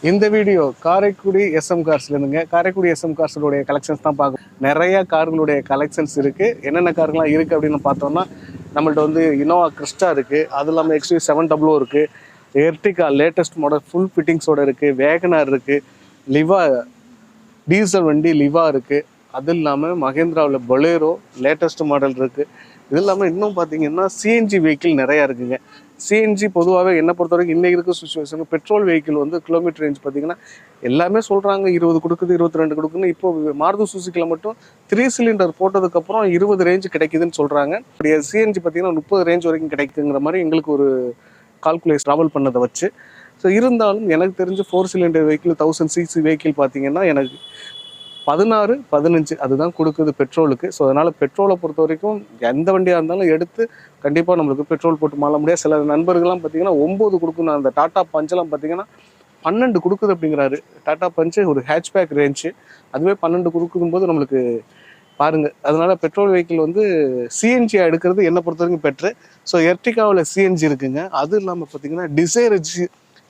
இந்த video Karaikudi SM கார்ஸ்ல இருந்துங்க. Karaikudi SM கார்ஸோடைய collections தான் பார்க்கும். நிறைய கார்களுடைய கலெக்ஷன்ஸ் இருக்கு. என்னென்ன கார்கள்லாம் இருக்கு அப்படின்னு பார்த்தோம்னா, நம்மள்ட்ட வந்து இனோவா கிறிஸ்டா இருக்கு, அது இல்லாமல் XUV 700 இருக்கு, எர்டிகா லேட்டஸ்ட் மாடல் ஃபுல் ஃபிட்டிங்ஸோட இருக்கு, வேகனார் இருக்கு, லிவா டீசல் வண்டி லிவா இருக்கு, அது இல்லாமல் மகேந்திராவில் பொலேரோ லேட்டஸ்ட் மாடல் இருக்கு. இது இல்லாமல் இன்னும் பார்த்தீங்கன்னா சிஎன்ஜி வெஹிக்கிள் நிறையா இருக்குங்க. சிஎன்ஜி பொதுவாகவே என்னை பொறுத்த வரைக்கும் இன்றைக்கி இருக்க சுச்சுவேஷன் பெட்ரோல் வெஹிக்கிள் வந்து கிலோமீட்டர் ரேஞ்ச் பார்த்தீங்கன்னா எல்லாமே சொல்கிறாங்க 20 கொடுக்குது 22 கொடுக்குன்னு. இப்போ மாருதி சுசுக்கியில் மட்டும் 3 சிலிண்டர் போட்டதுக்கப்புறம் 20 ரேஞ்ச் கிடைக்குதுன்னு சொல்கிறாங்க. சிஎன்ஜி பார்த்தீங்கன்னா 30 ரேஞ்ச் வரைக்கும் கிடைக்குங்கிற மாதிரி எங்களுக்கு ஒரு கால்குலேஷன் ட்ராவல் பண்ணதை வச்சு. ஸோ இருந்தாலும் எனக்கு தெரிஞ்ச 4 சிலிண்டர் வெஹிக்கிள் 1000 சிசி வெஹிக்கிள் பார்த்தீங்கன்னா எனக்கு 16, 15 அதுதான் கொடுக்குது பெட்ரோலுக்கு. ஸோ அதனால் பெட்ரோலை பொறுத்த வரைக்கும் எந்த வண்டியாக இருந்தாலும் எடுத்து கண்டிப்பாக நம்மளுக்கு பெட்ரோல் போட்டு மாற முடியாது. சில நண்பர்கள்லாம் பார்த்தீங்கன்னா 9 கொடுக்கணும். அந்த டாட்டா பஞ்செல்லாம் பார்த்தீங்கன்னா 12 கொடுக்குது அப்படிங்கிறாரு. டாட்டா பஞ்சு ஒரு ஹேட்ச்பேக் ரேஞ்சு, அதுவே 12 கொடுக்கும்போது நம்மளுக்கு பாருங்கள். அதனால் பெட்ரோல் வெஹிக்கிள் வந்து சிஎன்ஜியாக எடுக்கிறது என்னை பொறுத்த வரைக்கும் பெட்ரு. ஸோ எர்டிகாவில் சிஎன்ஜி இருக்குங்க. அது இல்லாமல் பார்த்தீங்கன்னா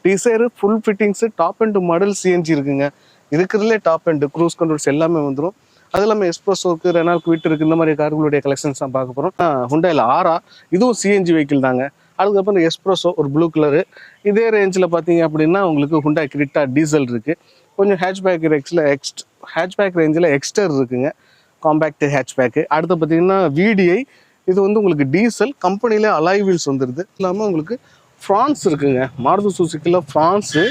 Dzire full fittings top and model CNG இருக்குங்க. இருக்கிறதுலே டாப் அண்ட் க்ரூஸ் கண்ட்ரோல்ஸ் எல்லாமே வந்துடும். அது இல்லாமல் எஸ்ப்ரெஸோ இருக்குது, ரெனால்ட் குவிட் இருக்குது, இந்த மாதிரி கார்களுடைய கலெக்ஷன்ஸ் தான் பார்க்க போகிறோம். ஹுண்டாயில் ஆரா, இதுவும் சிஎன்ஜி வெஹிக்கிள் தாங்க. அதுக்கப்புறம் எஸ்ப்ரெஸோ ஒரு ப்ளூ கலரு. இதே ரேஞ்சில் பார்த்தீங்க அப்படின்னா உங்களுக்கு ஹுண்டாய் கிரிட்டா டீசல் இருக்குது. கொஞ்சம் ஹேட்ச்பேக் ரேஞ்சில் எக்ஸ்டர் இருக்குங்க, காம்பேக்ட் ஹேட்ச்பேக்கு. அடுத்து பார்த்தீங்கன்னா VDI, இது வந்து உங்களுக்கு டீசல், கம்பெனியில் அலாய் வீல்ஸ் வந்துடுது. இல்லாமல் உங்களுக்கு ஃப்ரான்ஸ் இருக்குங்க, மாருதி சுசுக்கியில் ஃப்ரான்ஸு.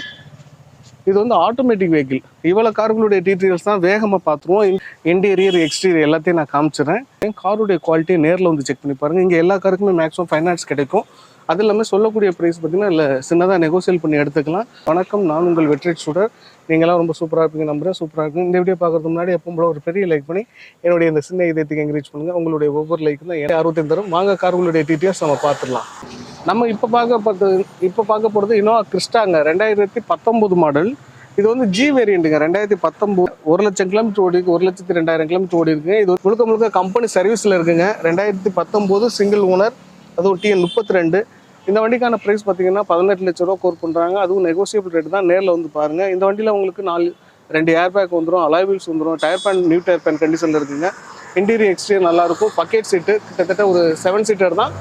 இது வந்து ஆட்டோமேட்டிக் வெஹிக்கிள். இவ்வளோ கார்களுடைய டீட்டெயில்ஸ் தான் வேகமாக பார்த்துருவோம். இன்டீரியர் எக்ஸ்டீரியர் எல்லாத்தையும் நான் காமிச்சிடுறேன். காருடைய குவாலிட்டியை நேரில் வந்து செக் பண்ணி பாருங்கள். இங்கே எல்லா காருக்குமே மேக்ஸிமம் ஃபைனான்ஸ் கிடைக்கும். அது இல்லாமல் சொல்லக்கூடிய ப்ரைஸ் பார்த்தீங்கன்னா இல்லை சின்னதாக நெகோசியேட் பண்ணி எடுத்துக்கலாம். வணக்கம், நான் உங்கள் வெற்றி ஸ்டூடர். நீங்களாம் ரொம்ப சூப்பராக இருப்பீங்க நம்புறேன். சூப்பராக இருக்கும். இந்த வீடியோ பார்க்குறதுக்கு முன்னாடி எப்போ போல ஒரு பெரிய லைக் பண்ணி என்னுடைய இந்த சின்ன இதயத்துக்கு என்கரேஜ் பண்ணுங்கள். உங்களுடைய ஒவ்வொரு லைக்கும் தான் 65 தரும். வாங்க கார்களுடைய டீட்டெயில்ஸ் நம்ம பார்த்துடலாம். நம்ம இப்போ பார்க்க போகிறது இனோவா கிறிஸ்டாங்க, 2019 மாடல். இது வந்து G வேரியண்ட்டுங்க, 2019, 1,00,000 கிலோமீட்டர் ஓடி இருக்கு, 1,02,000 கிலோமீட்டர் ஓடி இருக்குங்க. இது முழுக்க கம்பெனி சர்வீஸில் இருக்குங்க. 2019 சிங்கிள் ஓனர், அதுவும் TN 32. இந்த வண்டிக்கான ப்ரைஸ் பார்த்தீங்கன்னா 18 லட்ச ரூபா கோர் பண்ணுறாங்க. அதுவும் நெகோசியபிள் ரேட்டு தான். நேரில் வந்து பாருங்கள். இந்த வண்டியில் உங்களுக்கு 2 ஏர் பேக் வந்துடும், அலாய் வீல்ஸ் வந்துடும், டயர் பேன் நியூ டயர் பேன் கண்டிஷனில் இருக்குங்க. இன்டீரியர் எக்ஸ்டீரியர் நல்லாயிருக்கும். பக்கெட் சீட்டு கிட்டத்தட்ட ஒரு 7 சீட்டர் தான்.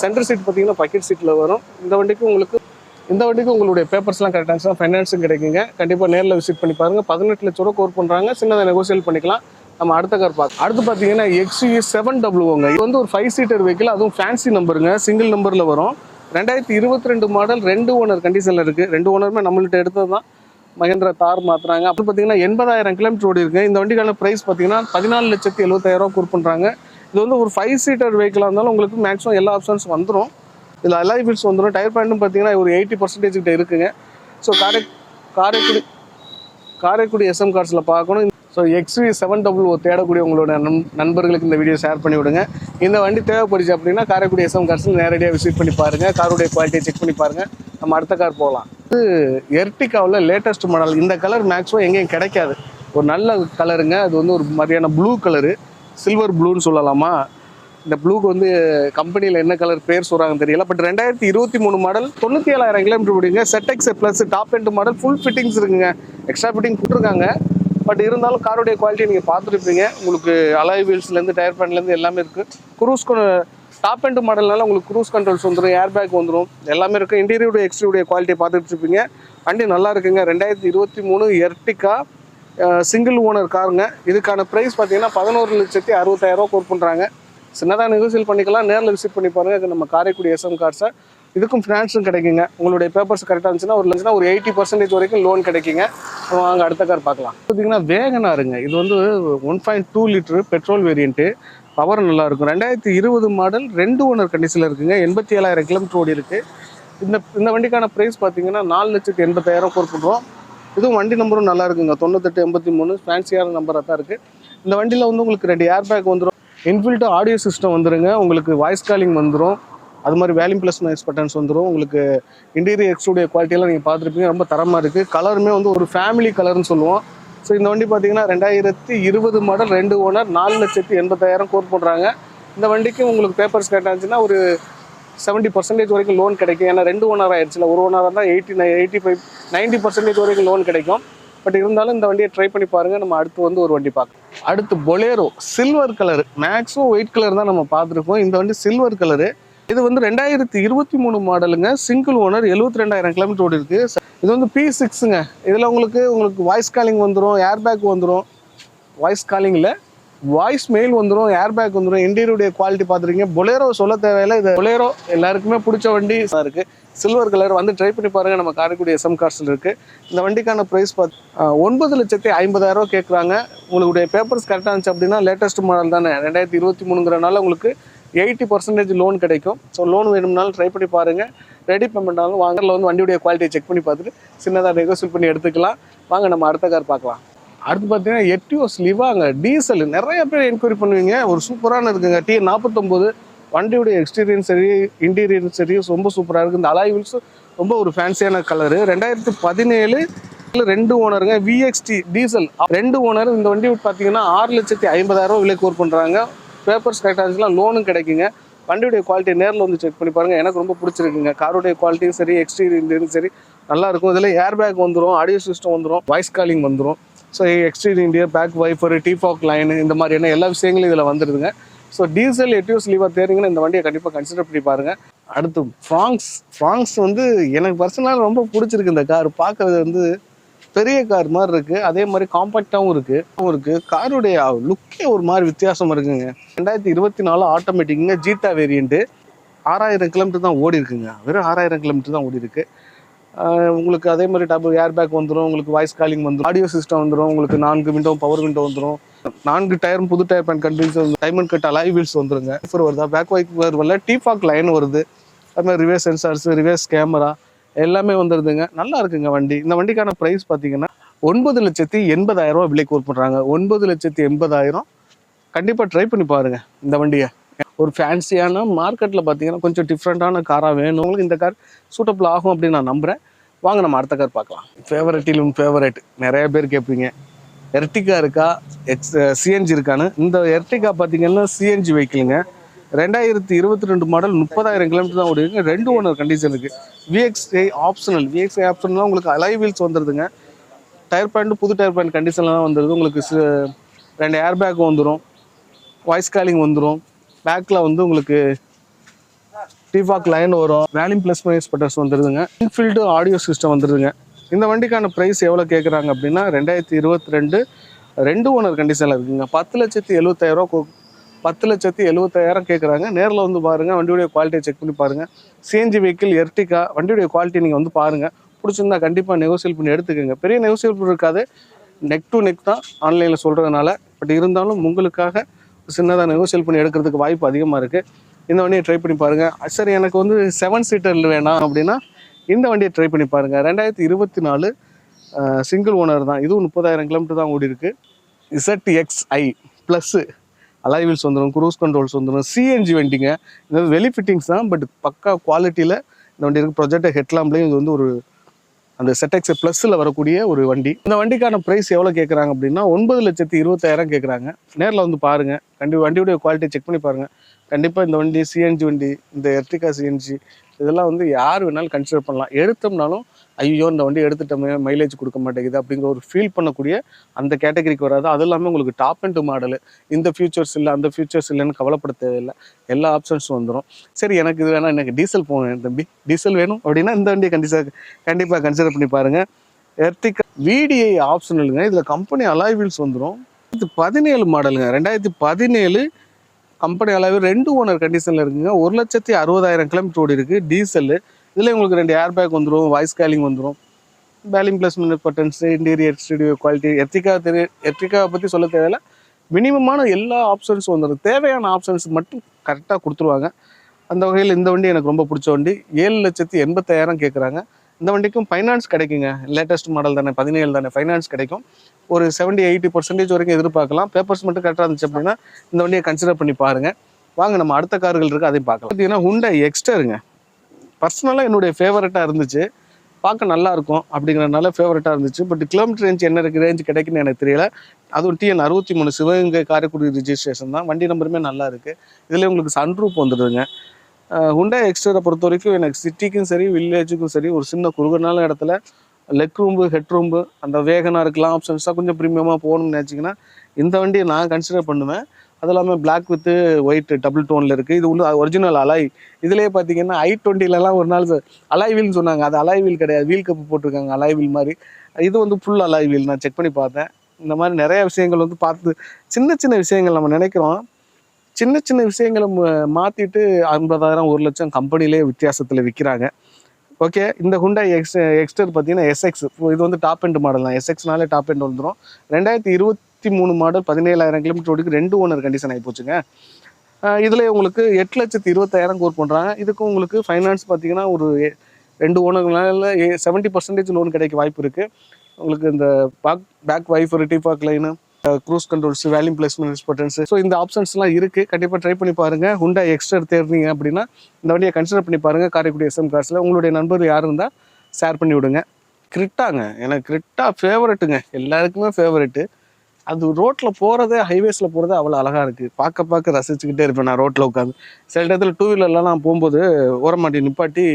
சென்டர் சீட் பார்த்தீங்கன்னா பக்கெட் சீட்டில் வரும். இந்த வண்டிக்கு உங்களுடைய பேப்பர்ஸ்லாம் கரெக்டாக இருந்துச்சுன்னா ஃபைனான்ஸும் கிடைக்குங்க. கண்டிப்பாக நேரில் விசிட் பண்ணி பாருங்கள். 18 லட்ச ரூபா கோர் பண்ணுறாங்க. சின்னதாக நெகோசியேட் பண்ணிக்கலாம். நம்ம அடுத்த கார் அடுத்து பார்த்தீங்கன்னா XUV 700ங்க. இது வந்து ஒரு 5 சீட்டர் வெஹிக்கிள், அதுவும் ஃபேன்சி நம்பருங்க, சிங்கிள் நம்பரில் வரும். 2022 மாடல், 2 ஓனர் கண்டிஷனில் இருக்குது. 2 ஓனருமே நம்மள்கிட்ட எடுத்தது தான். மகேந்திரா தார் மாற்றுறாங்க. அப்படி பார்த்தீங்கன்னா 80,000 கிலோமீட்டர் ஓடி இருக்குது. இந்த வண்டிக்கான ப்ரைஸ் பார்த்தீங்கன்னா 14,70,000 ரூபா கோர் பண்ணுறாங்க. இது வந்து ஒரு 5 சீட்டர் வெஹிக்கிளாக இருந்தாலும் உங்களுக்கு மேக்ஸிமம் எல்லா ஆப்ஷன்ஸ் வந்துடும். இதில் அலாய் வீல்ஸ் வந்துடும். டயர் பேண்ட்டும் பார்த்தீங்கன்னா ஒரு 80% கிட்ட இருக்குங்க. ஸோ காரைக்குடி எஸ்எம் கார்ஸில் பார்க்கணும். ஸோ XUV 700 தேடக்கூடிய உங்களோட நண்பர்களுக்கு இந்த வீடியோ ஷேர் பண்ணி விடுங்க. இந்த வண்டி தேவைப்படுச்சு அப்படின்னா காரைக்குடி எஸ்எம் கார்ஸில் நேரடியாக விசிட் பண்ணி பாருங்கள். காருடைய குவாலிட்டியை செக் பண்ணி பாருங்கள். நம்ம அடுத்த கார் போகலாம். இது எர்டிகாவில் லேட்டஸ்ட் மாடல். இந்த கலர் மேக்ஸிமம் எங்கேயும் கிடைக்காது. ஒரு நல்ல கலருங்க. அது வந்து ஒரு மாதிரியான ப்ளூ கலரு, சில்வர் ப்ளூன்னு சொல்லலாமா. இந்த ப்ளூக்கு வந்து கம்பெனியில் என்ன கலர் பேர் சொல்கிறாங்கன்னு தெரியல. பட் 2023 மாடல், 97,000 கிலோமீட்டர் ஓடிங்க. ZX plus top end model, full fittings இருக்குங்க. எக்ஸ்ட்ரா ஃபிட்டிங் கொடுத்துருக்காங்க. பட் இருந்தாலும் காருடைய குவாலிட்டி நீங்கள் பார்த்துருப்பீங்க. உங்களுக்கு அலாய் வீல்ஸ்லேருந்து டயர் பேண்ட்லேருந்து எல்லாமே இருக்குது. டாப் எண்ட் மாடல்னால உங்களுக்கு க்ரூஸ் கண்ட்ரோல்ஸ் வந்துடும், ஏர் பேக் வந்துடும், எல்லாமே இருக்குது. இன்டீரியருடைய எக்ஸ்டீரியருடைய குவாலிட்டியை பார்த்துட்டு இருப்பீங்க. வண்டி நல்லா இருக்குங்க. 2023 எர்டிகா சிங்கிள் ஓனர் காருங்க. இதுக்கான ப்ரைஸ் பார்த்தீங்கன்னா 11,60,000 கோர் பண்ணுறாங்க. சின்னதாக நெகோசியேட் பண்ணிக்கலாம். நேரில் விசிட் பண்ணி பாருங்கள். நம்ம காரைக்குடி எஸ்எம் கார்ஸை. இதுக்கும் ஃபினான்ஸும் கிடைக்குங்க. உங்களுடைய பேப்பர்ஸ் கரெக்டாக இருந்துச்சுன்னா ஒரு 80% வரைக்கும் லோன் கிடைக்குங்க. வாங்க அடுத்த கார் பார்க்கலாம். பார்த்தீங்கன்னா வேகனாருங்க. இது வந்து 1.2 லிட்டரு பெட்ரோல் வேரியண்ட்டு. பவர் நல்லாயிருக்கும். 2020 மாடல், 2 ஓனர் கண்டிஷனில் இருக்குங்க. 87,000 கிலோமீட்டர் ஓடி இருக்குது. இந்த வண்டிக்கான ப்ரைஸ் பார்த்தீங்கன்னா 4,80,000 கோர் பண்ணுறோம். இதுவும் வண்டி நம்பரும் நல்லா இருக்குங்க. 9883 ஃபேன்சியான நம்பராக தான் இருக்குது. இந்த வண்டியில் வந்து உங்களுக்கு 2 ஏர் பேக் வந்துடும். இன்பில்ட் ஆடியோ சிஸ்டம் வந்துடுங்க. உங்களுக்கு வாய்ஸ் காலிங் வந்துடும். அது மாதிரி வேல்யூம் ப்ளஸ் நாய்ஸ் பட்டன்ஸ் வந்துடும். உங்களுக்கு இன்டீரியர் எக்ஸ்டூடியோ குவாலிட்டியெல்லாம் நீங்கள் பார்த்துருப்பீங்க. ரொம்ப தரமாக இருக்குது. கலருமே வந்து ஒரு ஃபேமிலி கலர்னு சொல்லுவோம். ஸோ இந்த வண்டி பார்த்தீங்கன்னா 2020 மாடல், 2 ஓனர், 4,80,000 கோர் பண்ணுறாங்க. இந்த வண்டிக்கு உங்களுக்கு பேப்பர்ஸ் கரெக்டாக இருந்துச்சுன்னா ஒரு 70% வரைக்கும் லோன் கிடைக்கும். ஏன்னா 2 ஓனர் ஆயிடுச்சுல, ஒரு ஓனராக தான் 85 90% வரைக்கும் லோன் கிடைக்கும். பட் இருந்தாலும் இந்த வண்டியை ட்ரை பண்ணி பாருங்கள். நம்ம அடுத்து வந்து ஒரு வண்டி பார்க்கலாம். அடுத்து Bolero silver colour, maximum white colour தான் நம்ம பார்த்துருக்கோம். இந்த வண்டி சில்வர் கலரு. இது வந்து 2023 மாடலுங்க, சிங்கிள் ஓனர், 72,000 கிலோமீட்டர் ஓடி இருக்கு. இது வந்து P6ங்க. இதில் உங்களுக்கு வாய்ஸ் காலிங் வந்துடும், ஏர் பேக் வந்துடும். வாய்ஸ் காலிங்கில் வாய்ஸ் மெயில் வந்துடும், ஏர் பேக் வந்துடும். இன்டீரியருடைய குவாலிட்டி பார்த்துருக்கீங்க. பொலேரோ சொல்ல தேவையில்லை. இது பொலேரோ எல்லாருக்குமே பிடிச்ச வண்டி தான் இருக்குது. சில்வர் கலர் வந்து ட்ரை பண்ணி பாருங்கள். நம்ம காரைக்குடி SM கார்ஸில் இருக்குது. இந்த வண்டிக்கான ப்ரைஸ் 9,50,000 கேட்குறாங்க. உங்களுடைய பேப்பர்ஸ் கரெக்டாக இருந்துச்சு அப்படின்னா லேட்டஸ்ட் மாடல் தானே, 2023ங்கிறனால உங்களுக்கு 80% லோன் கிடைக்கும். ஸோ லோன் வேணும்னாலும் ட்ரை பண்ணி பாருங்கள். ரெடி பேமெண்ட்னாலும் வாங்கல வந்து வண்டியுடைய குவாலிட்டியை செக் பண்ணி பார்த்துட்டு சின்னதாக நெகோசியேட் பண்ணி எடுத்துக்கலாம். வாங்க நம்ம அடுத்த கார் பார்க்கலாம். அடுத்து பார்த்தீங்கன்னா எட்டியோஸ் லிவாங்க, டீசல். நிறைய பேர் என்கொயரி பண்ணுவீங்க. ஒரு சூப்பரான இருக்குங்க, TN49. வண்டியுடைய எக்ஸ்டீரியரும் சரி இன்டீரியரும் சரி ரொம்ப சூப்பராக இருக்குது. இந்த அலாய் வீல்ஸும் ரொம்ப ஒரு ஃபேன்சியான கலரு. 2017 2 ஓனருங்க, VXT diesel 2 owner. இந்த வண்டி பார்த்தீங்கன்னா 6,50,000 விலை கோர் பண்ணுறாங்க. பேப்பர்ஸ் கரெக்டாக இருந்துச்சுன்னா லோனும் கிடைக்குங்க. வண்டியுடைய குவாலிட்டி நேரில் வந்து செக் பண்ணி பாருங்கள். எனக்கு ரொம்ப பிடிச்சிருக்குங்க. காருடைய குவாலிட்டியும் சரி எக்ஸ்டீரியரும் சரி நல்லாயிருக்கும். இதில் ஏர் பேக் வந்துடும், ஆடியோ சிஸ்டம் வந்துடும், வாய்ஸ் காலிங் வந்துடும். So exterior interior, back wiper, defog line, இந்த மாதிரியான எல்லா விஷயங்களும் இதில் வந்துடுதுங்க. ஸோ டீசல் எட்டியோஸ் லீவா தேர்ந்தீங்கன்னா இந்த வண்டியை கண்டிப்பாக கன்சிடர் பண்ணி பாருங்கள். அடுத்து ஃப்ராங்க்ஸ் வந்து எனக்கு பர்சனலாக ரொம்ப பிடிச்சிருக்கு. இந்த கார் பார்க்கறது வந்து பெரிய கார் மாதிரி இருக்குது, அதே மாதிரி காம்பாக்டாகவும் இருக்குது. காருடைய லுக்கே ஒரு மாதிரி வித்தியாசமாக இருக்குங்க. 2024 ஆட்டோமேட்டிக்குங்க, ஜீட்டா வேரியண்ட்டு. 6,000 கிலோமீட்டர் தான் ஓடி இருக்குங்க. வெறும் 6,000 கிலோமீட்டர் தான் ஓடி இருக்கு. உங்களுக்கு அதே மாதிரி டபுள் ஏர் பேக் வந்துடும், உங்களுக்கு வாய்ஸ் காலிங் வந்துடும், ஆடியோ சிஸ்டம் வந்துடும், உங்களுக்கு 4 விண்டோ பவர் விண்டோ வந்துடும், 4 டயரும் புது டயர் பேண்ட் condition, diamond cut alloy wheels வந்துருங்க. வருதா பேக் வைப்பர் வரல, டீஃபாக் லைன் வருது, அது மாதிரி ரிவர்ஸ் சென்சார்ஸ், ரிவர்ஸ் கேமரா எல்லாமே வந்துடுதுங்க. நல்லா இருக்குங்க வண்டி. இந்த வண்டிக்கான ப்ரைஸ் பார்த்தீங்கன்னா 9,80,000 விலை கோர் பண்ணுறாங்க. 9,80,000 கண்டிப்பாக ட்ரை பண்ணி பாருங்கள் இந்த வண்டியை. ஒரு ஃபேன்சியான மார்க்கெட்டில் பார்த்தீங்கன்னா கொஞ்சம் டிஃப்ரெண்ட்டான காராக வேணும் உங்களுக்கு. இந்த கார் சூட்டபிள் ஆகும் அப்படின்னு நான் நம்புகிறேன். வாங்க நம்ம அடுத்த கார் பார்க்கலாம். ஃபேவரட் நிறைய பேர் கேட்பீங்க, எர்டிகா இருக்கா, சிஎன்ஜி இருக்கான்னு. இந்த எர்டிகா பார்த்தீங்கன்னா சிஎன்ஜி வெஹிக்கிளுங்க. 2022 மாடல், 30,000 கிலோமீட்டர் தான் ஓடிருக்கு. 2 ஓனர் கண்டிஷன் இருக்குது. VXI ஆப்ஷனல் உங்களுக்கு அலாய் வீல்ஸ் வந்துடுதுங்க. டயர் பேண்ட் புது டயர் பேண்ட் கண்டிஷனில் தான் வந்துடுது. உங்களுக்கு 2 ஏர் பேக் வந்துடும், வாய்ஸ் காலிங் வந்துடும், பேக்கில் வந்து உங்களுக்கு டீஃபாக் லைன் வரும், வேல்யூம் ப்ளஸ் மைனஸ் பட்டர்ஸ் வந்துடுதுங்க, இன்ஃபில்டு ஆடியோ சிஸ்டம் வந்துடுதுங்க. இந்த வண்டிக்கான ப்ரைஸ் எவ்வளோ கேட்குறாங்க அப்படின்னா 2022 2 ஓனர் கண்டிஷனில் இருக்குங்க. 10,70,000 10,70,000 கேட்குறாங்க. நேரில் வந்து பாருங்கள், வண்டியுடைய குவாலிட்டியை செக் பண்ணி பாருங்கள். சிஎன்ஜி வெஹிக்கிள் எர்டிகா வண்டியுடைய குவாலிட்டி நீங்கள் வந்து பாருங்கள். பிடிச்சிருந்தா கண்டிப்பாக நெகோசியேட் பண்ணி எடுத்துக்கோங்க. பெரிய நெகோசியேட் இருக்காது, நெக் டு நெக் தான் ஆன்லைனில் சொல்கிறதுனால. பட் இருந்தாலும் உங்களுக்காக சின்னதாக நெகோசியேட் பண்ணி எடுக்கிறதுக்கு வாய்ப்பு அதிகமாக இருக்குது. இந்த வண்டியை ட்ரை பண்ணி பாருங்கள். சரி எனக்கு வந்து 7 சீட்டரில் வேணாம் அப்படின்னா இந்த வண்டியை ட்ரை பண்ணி பாருங்கள். 2024 சிங்கிள் ஓனர் தான். இதுவும் 30,000 கிலோமீட்டர் தான் ஓடி இருக்குது. ZXi ப்ளஸ்ஸு அலாய் வீல்ஸ் வந்துடும், க்ரூஸ் கண்ட்ரோல்ஸ் வந்துடும், சிஎன்ஜி வண்டிங்க. இது வெளி ஃபிட்டிங்ஸ் தான், பட் பக்கா குவாலிட்டியில் இந்த வண்டி இருக்குது. ப்ரொஜெக்டர் ஹெட்லாம்ப்லேயும் இது வந்து ஒரு அந்த ZXi ப்ளஸ்ஸில் வரக்கூடிய ஒரு வண்டி. இந்த வண்டிக்கான ப்ரைஸ் எவ்வளோ கேட்குறாங்க அப்படின்னா 9,20,000 கேட்குறாங்க. நேரில் வந்து பாருங்கள். வண்டியுடைய குவாலிட்டி செக் பண்ணி பாருங்கள். கண்டிப்பாக இந்த வண்டி சிஎன்ஜி வண்டி, இந்த எர்டிகா சிஎன்ஜி இதெல்லாம் வந்து யார் வேணாலும் கன்சிடர் பண்ணலாம். எடுத்தோம்னாலும் ஐயோ இந்த வண்டி எடுத்துட்டோமே மைலேஜ் கொடுக்க மாட்டேங்குது அப்படிங்கிற ஒரு ஃபீல் பண்ணக்கூடிய அந்த கேட்டகரிக்கு வராது. அது இல்லாமல் உங்களுக்கு டாப் அண்ட் மாடலு, இந்த ஃபியூச்சர்ஸ் இல்லை அந்த ஃபியூச்சர்ஸ் இல்லைன்னு கவலைப்பட தேவையில்லை, எல்லா ஆப்ஷன்ஸும் வந்துடும். சரி எனக்கு இது வேணாம், எனக்கு டீசல் போகணும் தம்பி, டீசல் வேணும் அப்படின்னா இந்த வண்டியை கண்டிப்பாக கன்சிடர் பண்ணி பாருங்கள். Ertiga VDI ஆப்ஷனலுங்க. இதில் கம்பெனி அலாய் வீல்ஸ் வந்துடும். 17 மாடலுங்க, 2017 கம்பெனி அலாய் 2 ஓனர் கண்டிஷனில் இருக்குங்க. 1,60,000 கிலோமீட்டர் ஓடி இருக்குது. டீசல். இதில் உங்களுக்கு 2 ஏர் பேக் வந்துடும், வாய்ஸ் காலிங் வந்துடும், volume plus minus buttons, interior studio quality. எர்டிகாவை பற்றி சொல்ல தேவையில்லை, மினிமமான எல்லா ஆப்ஷன்ஸும் வந்துடும். தேவையான ஆப்ஷன்ஸ் மட்டும் கரெக்டாக கொடுத்துருவாங்க. அந்த வகையில் இந்த வண்டி எனக்கு ரொம்ப பிடிச்ச வண்டி. 7,80,000 கேட்குறாங்க. இந்த வண்டிக்கும் ஃபைனான்ஸ் கிடைக்குங்க. லேட்டஸ்ட் மாடல் தானே, 17 தானே, ஃபைனான்ஸ் கிடைக்கும். ஒரு 70-80% வரைக்கும் எதிர்பார்க்கலாம். பேப்பர்ஸ் மட்டும் கரெக்டாக இருந்துச்சு அப்படின்னா இந்த வண்டியை கன்சிடர் பண்ணி பாருங்கள். வாங்க நம்ம அடுத்த கார்கள் இருக்குது, அதையும் பார்க்கலாம். பார்த்தீங்கன்னா ஹுண்டாய் எக்ஸ்டருங்க. பர்சனலாக என்னுடைய ஃபேவரட்டாக இருந்துச்சு. பார்க்க நல்லாயிருக்கும் அப்படிங்கிறதுனால ஃபேவரட்டாக இருந்துச்சு. பட் கிலோமீட்டர் ரேஞ்ச் என்ன இருக்குது, ரேஞ்ச் கிடைக்குன்னு எனக்கு தெரியல. அதுவும் TN63 சிவகங்கை காரைக்குடி ரிஜிஸ்ட்ரேஷன் தான். வண்டி நம்பருமே நல்லா இருக்குது. இதில் உங்களுக்கு சன்ரூப் வந்துடுதுங்க. ஹுண்டாய் எக்ஸ்டரை பொறுத்த வரைக்கும் எனக்கு சிட்டிக்கும் சரி வில்லேஜுக்கும் சரி ஒரு சின்ன குறுகனால இடத்துல லெக் ரூம்பு ஹெட் ரூம்பு அந்த வேகனாக இருக்கலாம் ஆப்ஷன்ஸாக கொஞ்சம் ப்ரீமியமாக போகணும்னு நினச்சிங்கன்னா இந்த வண்டியை நான் கன்சிடர் பண்ணுவேன். அது இல்லாமல் பிளாக் வித்து ஒயிட் டபுள் டோனில் இருக்குது. இது உள்ள ஒரிஜினல் அலாய். இதுலேயே பார்த்தீங்கன்னா i20லலாம் ஒரு நாள் அலாய் வீல்னு சொன்னாங்க. அது அலாய் வீல் கிடையாது, வீல் கப்பு போட்டிருக்காங்க அலாய் வீல் மாதிரி. இது வந்து ஃபுல் அலாய் வீல். நான் செக் பண்ணி பார்த்தேன். இந்த மாதிரி நிறைய விஷயங்கள் வந்து பார்த்து சின்ன சின்ன விஷயங்கள் நம்ம நினைக்கிறோம், சின்ன சின்ன விஷயங்களை மாற்றிட்டு 50,000 1,00,000 கம்பெனிலே வித்தியாசத்தில் விற்கிறாங்க. ஓகே, இந்த ஹுண்டாய் எக்ஸ்டர் பார்த்தீங்கன்னா எஸ்எக்ஸ், இது வந்து டாப் எண்ட் மாடல் தான். எஸ்எக்ஸ்னாலே டாப் எண்ட் வந்துடும். 2023 மாடல் 17,000 கிலோமீட்டர் ஓடிக்கு 2 ஓனர் கண்டிஷன் ஆகி போச்சுங்க. இதில் உங்களுக்கு 8,20,000 கோர் பண்ணுறாங்க. இதுக்கும் உங்களுக்கு ஃபைனான்ஸ் பார்த்தீங்கன்னா ஒரு 2 ஓனர்னால 70% லோன் கிடைக்க வாய்ப்பு இருக்குது. உங்களுக்கு இந்த back wiper defog line cruise controls volume placement buttons, so இந்த ஆப்ஷன்ஸ்லாம் இருக்குது. கண்டிப்பாக ட்ரை பண்ணி பாருங்கள். ஹுண்டாய் எக்ஸ்டர் தேர்ந்தீங்க அப்படின்னா இந்த வண்டியை கன்சிடர் பண்ணி பாருங்கள். காரைக்குடி எஸ்எம் கார்ஸில் உங்களுடைய நண்பர் யார் இருந்தால் ஷேர் பண்ணி விடுங்க. கிரிட்டாங்க, எனக்கு கிரிட்டா ஃபேவரெட்டுங்க, எல்லாருக்குமே ஃபேவரெட்டு. அது ரோட்டில் போகிறதே ஹைவேஸில் போகிறது அவ்வளோ அழகாக இருக்குது. பார்க்க ரசிச்சுக்கிட்டே இருப்பேன் நான் ரோட்டில் உட்காந்து. சில இடத்துல டூ வீலர்லாம் நான் போகும்போது ஓரமாட்டி நிப்பாட்டி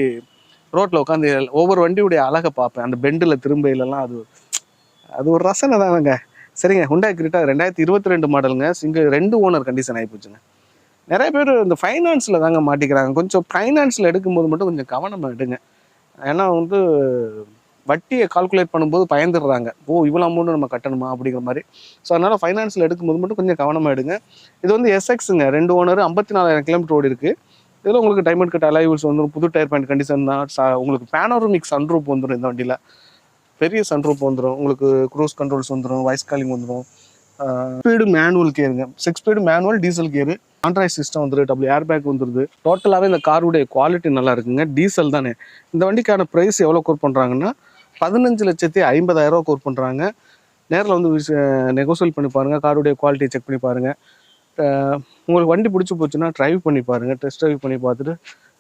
ரோட்டில் உட்காந்து ஒவ்வொரு வண்டியுடைய அழகை பார்ப்பேன். அந்த பெண்டில் திரும்பையிலலாம் அது ஒரு ரசனை தானுங்க. சரிங்க, ஹுண்டாய் கிரிட்டா 2022 மாடலுங்க. சிங்கிள் 2 ஓனர் கண்டிஷன் ஆகி போச்சுங்க. நிறைய பேர் இந்த ஃபைனான்ஸில் தாங்க மாட்டிக்கிறாங்க. கொஞ்சம் ஃபைனான்ஸில் எடுக்கும்போது மட்டும் கொஞ்சம் கவனமாக எடுங்க. ஏன்னா வந்து வட்டியை கால்குலேட் பண்ணும்போது பயந்துடுறாங்க. இவ்வளோ அமௌண்ட்டு நம்ம கட்டணுமா அப்படிங்கிற மாதிரி. ஸோ அதனால் ஃபைனான்ஸில் எடுக்கும்போது மட்டும் கொஞ்சம் கவனமாக எடுங்க. இது வந்து எஸ்எக்ஸுங்க, 2 ஓனர் 54,000 கிலோமீட்டர் ஓடி இருக்குது. இதில் உங்களுக்கு டைமண்ட் கட் அலைவல்ஸ் வந்துடும். புது டயர் பேண்ட் கண்டிஷன் தான். உங்களுக்கு பேனோரமிக் சன்ரூப் வந்துடும். இந்த வண்டியில் பெரிய சன்ரூப் வந்துடும். உங்களுக்கு க்ரூஸ் கண்ட்ரோல்ஸ் வந்துடும், வாய்ஸ் காலிங் வந்துடும். ஸ்பீடு மேனுவல் கேருங்க, 6 speed manual diesel gear, Android system வந்துடும், டபுள் ஏர் பேக் வந்துடுது. டோட்டலாகவே இந்த காருடைய குவாலிட்டி நல்லா இருக்குங்க. டீசல் தானே. இந்த வண்டிக்கான ப்ரைஸ் எவ்வளோ கோர் பண்ணுறாங்கன்னா 15,50,000 கோர் பண்ணுறாங்க. நேரில் வந்து நெகோசியேட் பண்ணி பாருங்கள். காருடைய குவாலிட்டியை செக் பண்ணி பாருங்கள். உங்களுக்கு வண்டி பிடிச்சி போச்சுன்னா ட்ரைவ் பண்ணி பாருங்கள். டெஸ்ட் ட்ரைவ் பண்ணி பார்த்துட்டு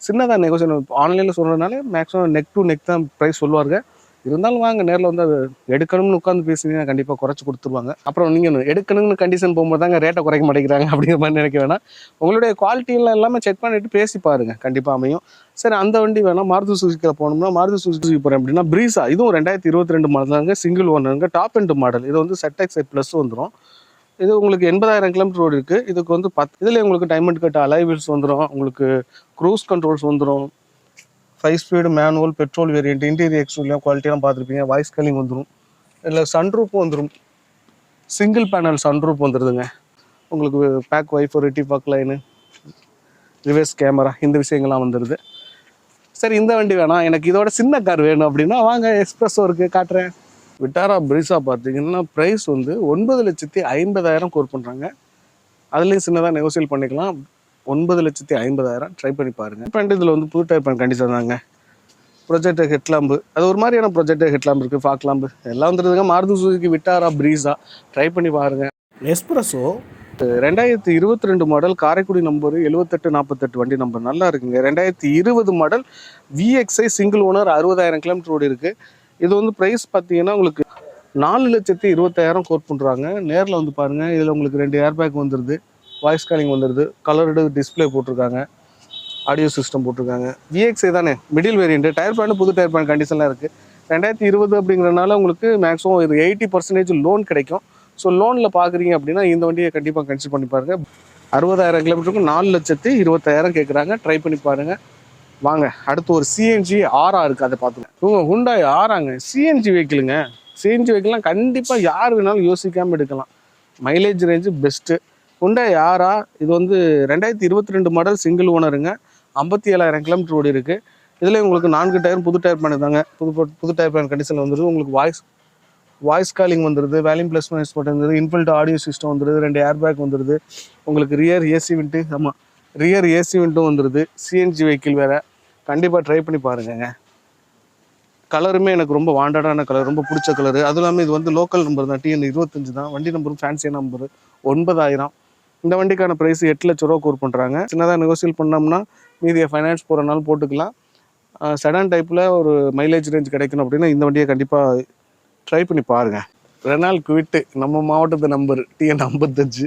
சின்னதாக நெகோசியேட் ஆன்லைனில் சொல்கிறதுனால மேக்ஸிமம் நெக் டு நெக் தான் ப்ரைஸ் சொல்லுவாங்க. இருந்தாலும் வாங்க, நேரில் வந்து அது எடுக்கணும்னு உட்காந்து பேசுனீங்கன்னா கண்டிப்பாக குறைச்சி கொடுத்துருவாங்க. அப்புறம் நீங்கள் எடுக்கணும்னு கண்டிஷன் போகும்போது தாங்க ரேட்டை குறைக்க மாட்டேங்கிறாங்க அப்படிங்கிற மாதிரி நினைக்க வேணாம். உங்களுடைய குவாலிட்டியில் எல்லாமே செக் பண்ணிவிட்டு பேசி பாருங்கள், கண்டிப்பாக அமையும். சரி, அந்த வண்டி வேணால் மாருதி சுசுக்கியில் போனோம்னா மாருதி சுசுக்கி போகிறேன் அப்படின்னா ப்ரீஸா, இதுவும் 2022 மாடல் தாங்க. சிங்கிள் ஓனருங்க, டாப் எண்ட் மாடல். இது வந்து ZX ப்ளஸ் வந்துடும். இது உங்களுக்கு 80,000 கிலோமீட்டர் ஓடி இருக்குது. இதுக்கு வந்து இதில் உங்களுக்கு டைமண்ட் கட் அலைவல்ஸ் வந்துடும். உங்களுக்கு க்ரூஸ் கண்ட்ரோல்ஸ் வந்துடும். 5 speed manual petrol variant, interior exterior குவாலிட்டியெலாம் பார்த்துருப்பீங்க. வாய்ஸ் காலிங் வந்துடும். இல்லை சன்ரூப்பும் வந்துடும். சிங்கிள் பேனல் சன்ரூப் வந்துடுதுங்க. உங்களுக்கு back wiper defog line reverse camera இந்த விஷயங்கள்லாம் வந்துடுது. சரி, இந்த வண்டி வேணாம், எனக்கு இதோட சின்ன கார் வேணும் அப்படின்னா வாங்க, எக்ஸ்பிரஸோ இருக்குது, காட்டுறேன். விட்டாரா ப்ரீஸா பார்த்தீங்கன்னா ப்ரைஸ் வந்து 9,50,000 கோர் பண்ணுறாங்க. அதுலேயும் சின்னதாக நெகோசியேட் பண்ணிக்கலாம். 9,50,000 ட்ரை பண்ணி பாருங்கள். இப்போ இதில் வந்து புது டயர் பேண்ட் கண்டிஷன் தாங்க. ப்ரொஜெக்டர் ஹெட்லாம்பு, அது ஒரு மாதிரியான ப்ரொஜெக்டர் ஹெட்லாம்பு இருக்குது, ஃபாக் லாம்பு எல்லாம் வந்துருதுங்க. மாருதி சுசுகி விட்டாரா ப்ரீஸா ட்ரை பண்ணி பாருங்கள். எஸ்பிரஸோ 2022 மாடல், காரைக்குடி நம்பர் 7848 வண்டி நம்பர், நல்லா இருக்குங்க. 2020 model VXI single owner 60,000 kilometre ஓடி இருக்குது. இது வந்து ப்ரைஸ் பார்த்தீங்கன்னா உங்களுக்கு 4,20,000 கோட் பண்ணுறாங்க. நேரில் வந்து பாருங்கள். இதில் உங்களுக்கு 2 ஏர் பேக் வந்துடுது, வாய்ஸ் காலிங் வந்துடுது, கலர்டு டிஸ்பிளே போட்டிருக்காங்க, ஆடியோ சிஸ்டம் போட்டிருக்காங்க. VXI தானே, மிடில் வேரியன்ட். டயர் பேண்ட் புது டயர் பேண்ட் கண்டிஷன்லாம் இருக்குது. 2020 அப்படிங்கிறனால உங்களுக்கு மேக்ஸிமம் ஒரு 80% லோன் கிடைக்கும். ஸோ லோனில் பார்க்குறீங்க அப்படின்னா இந்த வண்டியை கண்டிப்பாக கன்சிடர் பண்ணி பாருங்கள். 60,000 கிலோமீட்டருக்கு 4,20,000 கேட்குறாங்க. ட்ரை பண்ணி பாருங்கள். வாங்க, அடுத்து ஒரு CNG ஆரா இருக்குது, அதை பார்த்துக்கலாம். ஹுண்டாய் ஆராங்க, CNG வெஹிக்கிளுங்க. CNG வெஹிக்கிள்லாம் கண்டிப்பாக யார் வேணாலும் யோசிக்காமல் எடுக்கலாம். Mileage range best. ஹுண்டாய் ஆரா, இது வந்து 2022 மாடல் சிங்கிள் ஓனருங்க. 57,000 கிலோமீட்டர் ஓடி இருக்குது. இதில் உங்களுக்கு 4 டயர் புது டயர் பேண்ட் தாங்க. புது டயர் பேண்ட் கண்டிஷனில் வந்துடுது. உங்களுக்கு வாய்ஸ் காலிங் வந்துடுது, வேல்யூம் பிளேஸ்மெண்ட் வந்துடுது, இன்பில்ட் ஆடியோ சிஸ்டம் வந்துடுது, 2 ஏர் பேக் வந்துடுது. உங்களுக்கு ரியர் ஏசி விண்ட்டு, ஆமாம் ரியர் ஏசி விண்ட்டும் வந்துடுது. CNG வெஹிக்கிள் வேறு. கண்டிப்பாக ட்ரை பண்ணி பாருங்கங்க. கலருமே எனக்கு ரொம்ப வாண்டடான கலர், ரொம்ப பிடிச்ச கலரு. அதுவும் இல்லாமல் இது வந்து லோக்கல் நம்பர் தான், TN 25 தான். வண்டி நம்பரும் ஃபேன்சியான நம்பரு. 9,000. இந்த வண்டிக்கான ப்ரைஸ் 8,00,000 கோர் பண்ணுறாங்க. சின்னதாக நெகோசியேட் பண்ணோம்னா மீதியை ஃபைனான்ஸ் போகிறனாலும் போட்டுக்கலாம். செடான் டைப்பில் ஒரு மைலேஜ் ரேஞ்ச் கிடைக்கணும் அப்படின்னா இந்த வண்டியை கண்டிப்பாக ட்ரை பண்ணி பாருங்கள். ரெனால் குவிட்டு நம்ம மாவட்டத்து நம்பர் TN 55.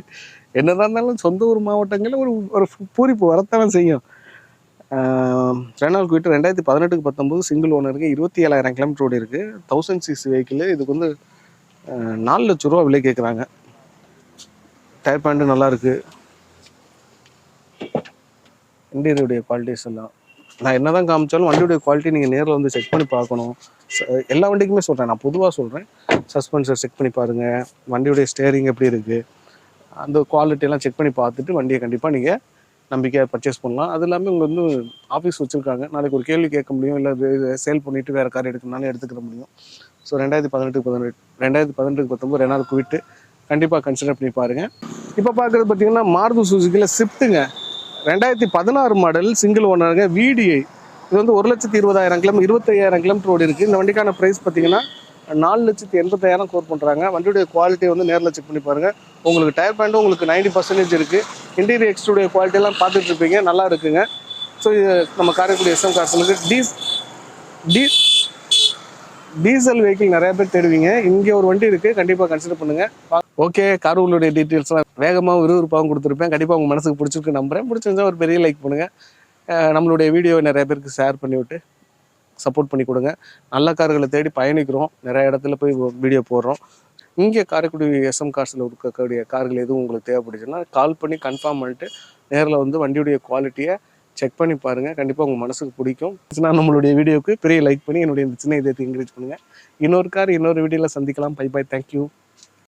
என்னதான் இருந்தாலும் சொந்த ஊர் மாவட்டங்களில் ஒரு பூரிப்பு வரத்தானே செய்யும். ரெனால்ட் குவிட் 2018-19 சிங்கிள் ஓனருக்கு 27,000 கிலோமீட்டர் ஓடி இருக்குது. 1000 சிசி வெஹிக்கிள். இதுக்கு வந்து 4 லட்ச ரூபா விலை கேட்குறாங்க. டயர் பேண்ட்டு நல்லாயிருக்கு. இன்டீரியருடைய குவாலிட்டிஸ் எல்லாம் நான் என்ன தான் காமிச்சாலும் வண்டியுடைய குவாலிட்டி நீங்கள் நேரில் வந்து செக் பண்ணி பார்க்கணும். எல்லா வண்டிக்குமே சொல்கிறேன், நான் பொதுவாக சொல்கிறேன். சஸ்பென்சர் செக் பண்ணி பாருங்கள், வண்டியுடைய ஸ்டேரிங் எப்படி இருக்குது, அந்த குவாலிட்டியெல்லாம் செக் பண்ணி பார்த்துட்டு வண்டியை கண்டிப்பாக நீங்கள் நம்பிக்கையாக பர்ச்சேஸ் பண்ணலாம். அது இல்லாமல் இவங்க வந்து ஆஃபீஸ் வச்சுருக்காங்க. நாளைக்கு ஒரு கேள்வி கேட்க முடியும், இல்லை சேல் பண்ணிவிட்டு வேறு கார் எடுக்கணும்னாலும் எடுத்துக்கிற முடியும். ஸோ 2018-19 ரெனால்ட் குவிட் கண்டிப்பாக கன்சிடர் பண்ணி பாருங்கள். இப்போ பார்க்குறது பார்த்தீங்கன்னா மாருதி சுசுக்கியில் ஸ்விஃப்ட்டுங்க. 2016 மாடல் சிங்கிள் ஓனருங்க, VDI. இது வந்து 1,20,000 கிலோமீட்டர் 25,000 கிலோமீட்டர் ஓடி இருக்குது. இந்த வண்டிக்கான ப்ரைஸ் பார்த்தீங்கன்னா 4,80,000 கோட் பண்ணுறாங்க. வண்டியுடைய குவாலிட்டி வந்து நேரில் செக் பண்ணி பாருங்கள். உங்களுக்கு டயர் பேண்ட்டும் உங்களுக்கு 90% இருக்குது. இன்டீரியர் எக்ஸ்டீரியர் குவாலிட்டியெல்லாம் பார்த்துட்டு இருப்பீங்க, நல்லா இருக்குங்க. ஸோ இது நம்ம காரைக்குடி SM கார்ஸ்களுக்கு டீசல் வெஹிக்கிள் நிறைய பேர் தேடுவீங்க. இங்கே ஒரு வண்டி இருக்குது, கண்டிப்பாக கன்சிடர் பண்ணுங்கள். ஓகே, கார்களுடைய டீட்டெயில்ஸ்லாம் வேகமாக விறுவிறுப்பாகவும் கொடுத்துருப்பேன். கண்டிப்பாக உங்கள் மனசுக்கு பிடிச்சிருக்கு நம்புறேன். பிடிச்சிருந்தா ஒரு பெரிய லைக் பண்ணுங்கள். நம்மளுடைய வீடியோவை நிறைய பேருக்கு ஷேர் பண்ணிவிட்டு சப்போர்ட் பண்ணி கொடுங்க. நல்ல கார்களை தேடி பயணிக்கிறோம், நிறைய இடத்துல போய் வீடியோ போடுறோம். இங்கே காரைக்குடி SM கார்ஸில் இருக்கக்கூடிய கார்கள் எதுவும் உங்களுக்கு தேவைப்படுச்சுன்னா கால் பண்ணி கன்ஃபார்ம் பண்ணிட்டு நேரில் வந்து வண்டியுடைய குவாலிட்டியை செக் பண்ணி பாருங்கள். கண்டிப்பாக உங்கள் மனசுக்கு பிடிக்கும். நம்மளுடைய வீடியோவுக்கு பெரிய லைக் பண்ணி என்னுடைய சின்ன இதயத்தை என்கரேஜ் பண்ணுங்கள். இன்னொரு வீடியோவில் சந்திக்கலாம். Bye bye, thank you.